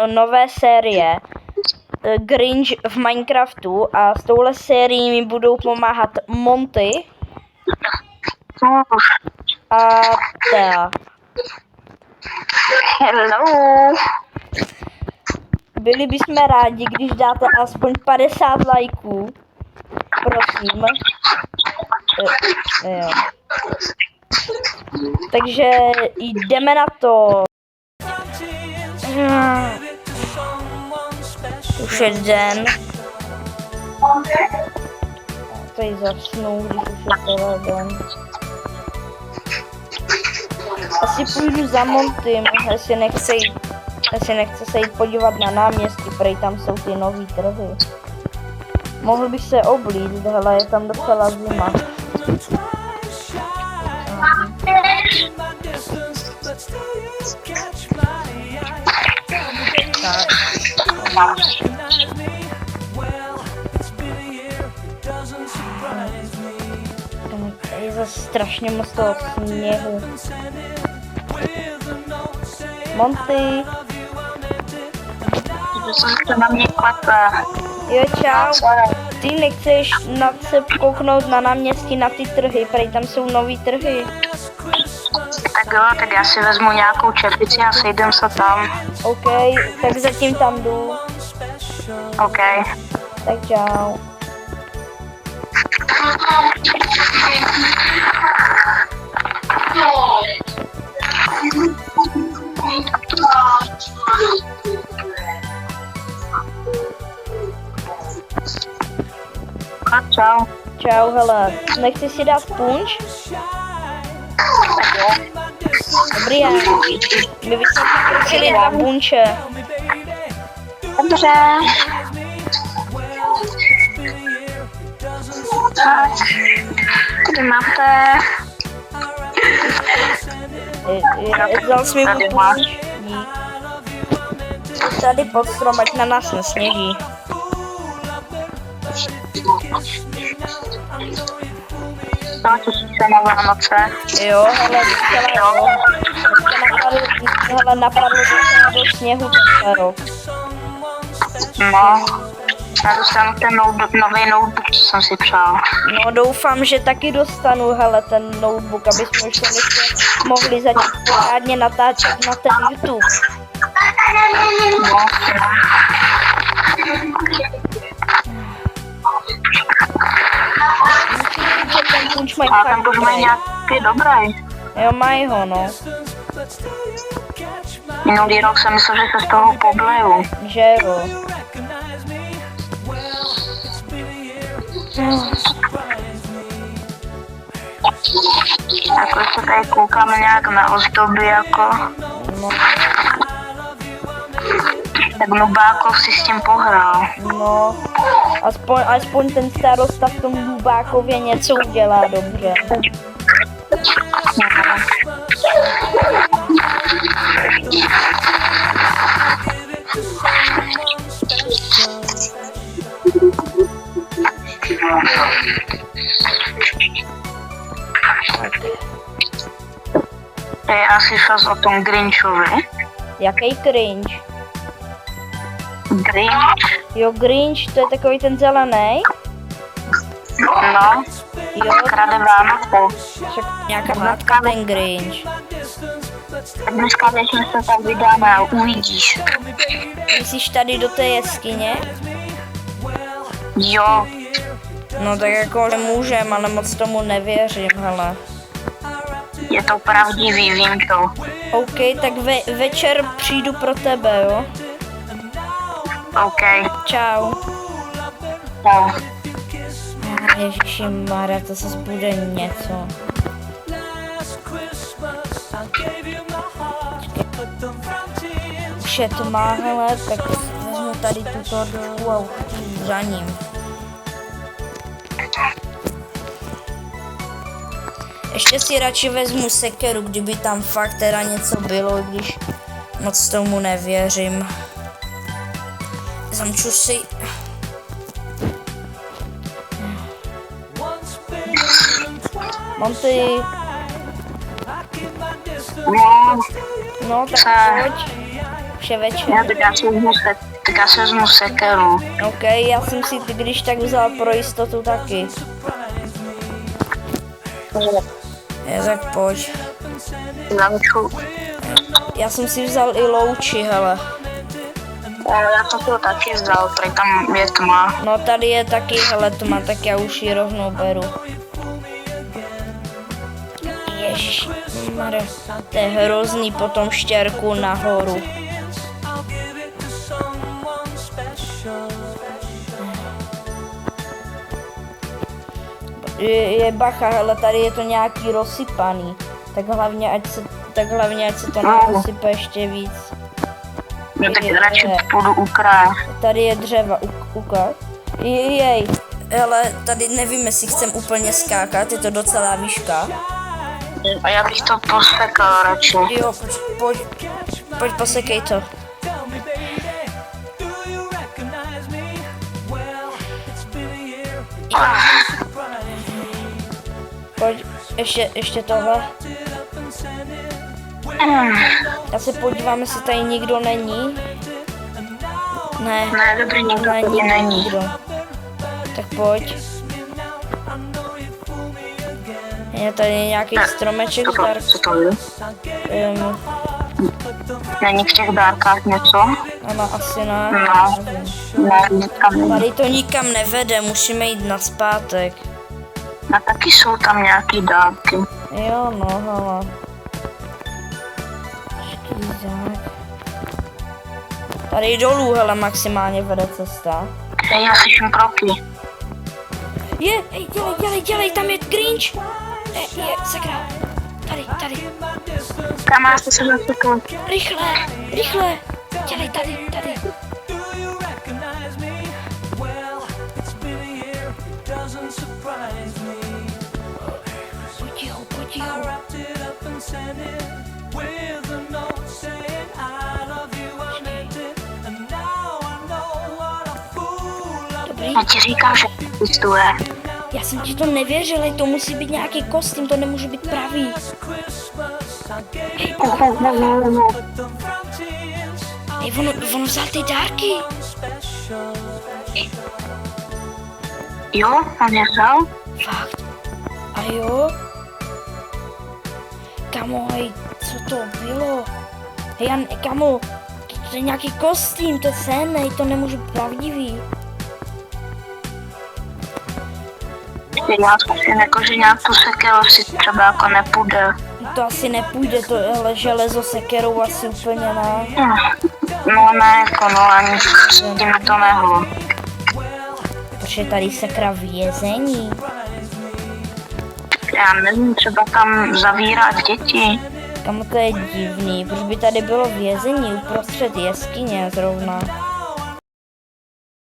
nové série Grinch v Minecraftu a s touhle sérií mi budou pomáhat Monty a ta. Hello. Byli bychom rádi, když dáte aspoň 50 lajků. Prosím. Jo. Takže jdeme na to. Už je den. Tady zasnou, když už je tohle den. Asi půjdu za Montym, jestli nechce se jít podívat na náměstí, prej tam jsou ty nový trhy. Mohl bych se oblít, hele, je tam docela zima. Je zase strašně moc toho sněhu. Monty. To na mě klepe. Jo, čau. Ty nechceš se kouknout na náměstí na ty trhy, prej tam jsou nový trhy. Tak jo, tak já si vezmu nějakou čepici a sejdem se tam. OK, tak zatím tam jdu. OK. Tak čau. A čau. Čau, hele, nechci si dát punč? Dobrý, já. My bychom prosili 2 punče. Dobře. Tak. Tady máte. Vzal jsi mi punč. Dík. Tady pod strom, ať na nás nesněží. To se na Vánoce. Jo, hele, napadlo docela do sněhu tenhle rok. No, já dostanu ten nový notebook, co jsem si přál. No, doufám, že taky dostanu, hele, ten notebook, aby jsme už konečně mohli začít pořádně natáčet na ten YouTube. No. A ten už mají nějaký dobrý. Jo, mají ho, no. Minulý rok jsem myslel, že se z toho pobleju. Že jo. Jako se tady koukáme nějak na ozdoby, jako. No. Tak Nubákov si s tím pohrál. No, aspoň ten starosta v tom Nubákově něco udělá dobře. Já slyšel o tom Grinchovi. Jaký cringe? Grinch? Jo, Grinch, to je takový ten zelený? No, Jo, krade Vánoce. však nějaká matka ten Grinch. Tak dneska večer se tak vydáme a uvidíš. Myslíš tady do té jeskyně? Jo, No tak jako můžem, ale moc tomu nevěřím, hele. je to pravdivý, vím to. OK, tak večer přijdu pro tebe, jo? OK, Čau. čau. Ježišimarja, to zase bude něco. Už je tma, hele, tak vezmu tady tuto dolů a uchodím za ním. Ještě si radši vezmu sekeru, kdyby tam fakt teda něco bylo, když moc tomu nevěřím. Zamču si... Monty. No tak pojď. už je večer. Tak já si vezmu sekeru. OK, já jsem si když tak vzal pro jistotu taky. Je, tak pojď. Já jsem si vzal i louči, hele. Já to to taky vzal, protože tam je tma. No tady je taky, hele, tma, tak já už ji rovnou beru. Ježišmarja, to je hrozný potom štěrku nahoru. Je bacha, hele, tady je to nějaký rozsypaný. Tak hlavně, ať se to nerosype ještě víc. No tak radši půjdu u kraje. Tady je dřeva, ukáž. Jej, hele, tady nevím, jestli chcem úplně skákat, je to docela výška. A já bych to posekal radši. Jo, pojď posekej to. Pojď, ještě tohle. Já se podívám, jestli tady nikdo není. Ne, dobrý, nikdo tady není. Nikdo. Tak pojď. Je tady nějaký stromeček z dark. Co to je? Není v těch dárkách něco? Ano, asi ne. No, ne, nikam. Tady to nikam nevede, musíme jít nazpátek. A taky jsou tam nějaký dárky. Jo, no, hele. Škýzák. Tady dolů, hele, maximálně vede cesta. Hej, já slyším kroky. Hej, dělej, tam je Grinch. Je, sakra. Tady. Kam já se zasekl? Rychle. Dělej tady. Pojď ticho. Dobrý. Já ti říkám, že existuje. Já jsem ti to nevěřil, to musí být nějaký kostým, to nemůže být pravý. Hej, on vzal ty dárky. Jo, on je vzal? Fakt. A jo? Kamo, hej, co to bylo? Hej, kamo, to je nějaký kostým, to je sen, hej, to nemůže být pravdivý. Já zkusím jako, že nějak tu sekeru si třeba jako nepůjde. To asi nepůjde, to hele, železo sekerou asi úplně ne. No ne, jako no, ani s tím to nehlo. Protože tady sakra vězení. Já nevím, třeba tam zavírat děti. Kamo, to je divný, proč by tady bylo vězení uprostřed jeskyně zrovna.